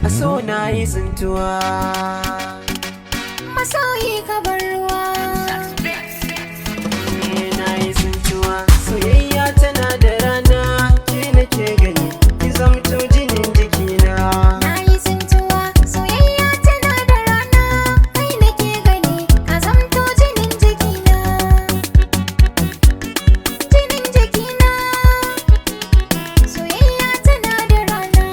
a so na yi tsuntuwa. Masoyi ka bar ruwa. Na yi tsuntuwa, soyayya tana da rana, ke nake gani ki zamto jinin jikina. Na yi tsuntuwa, soyayya tana da rana, kai nake gani ka zamto jinin jikina. Jinin jikina, soyayya tana da rana.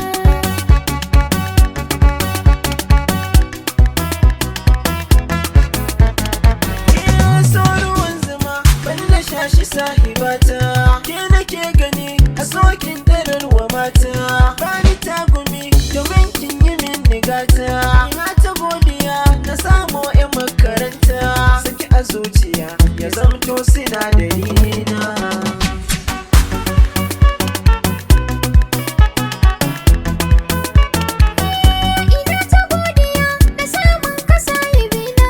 So ruwan zuma balla shashi sahibata, ke nake gani a sokin dararwa mata. Bani tagumi domin kin yi min nigata, ina ta godiya na samo 'yan makaranta. Saki a zuciya ya zamto sinadari na. Ina ta godiya da samun ka sahibina,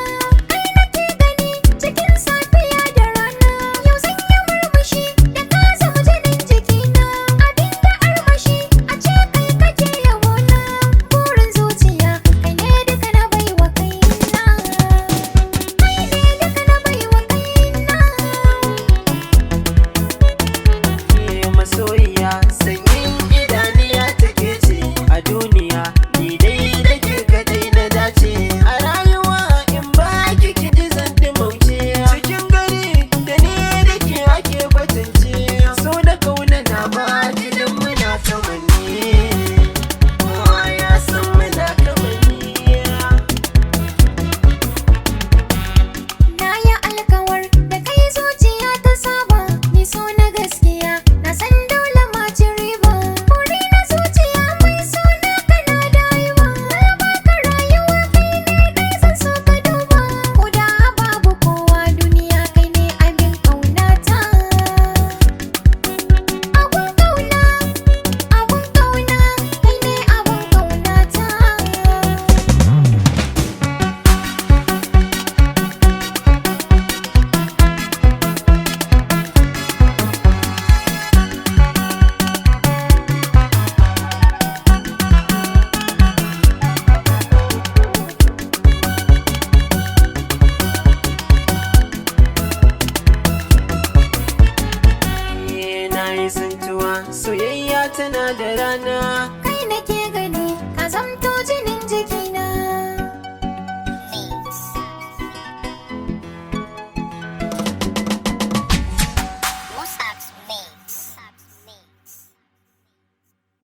kai nake gani cikin safiya da rana. Yau zan yi murmushi da ka zama jinin jikina, abinda armashi a ce kai kake yabona. Burin zuciya kai ne duka na baiwa kaina, kai ne duka na baiwa kaina. Masoyiya sanyin idaniya take ce a duniya, ni dai da ke kadai na dace. A rayuwa in ba ki ji zan mauce, cikin gari da ni da ke ake kwatance. So da kauna na ba jinin muna kamanni, kowa ya san muna kamanni. Na yi alkawar da kai zuciya ta saba, ni so na gaskiya na san dole ma ci riba. Buri na zuciya mai suna kana dayiwa, baka rayuwa kai ne dai zan so ka duba. Ko da babu kowa duniya kai ne abin ƙaunata. Abun ƙauna, abun ƙauna, kai ne abun ƙaunata. Na yi tsuntuwa, soyayya tana da rana.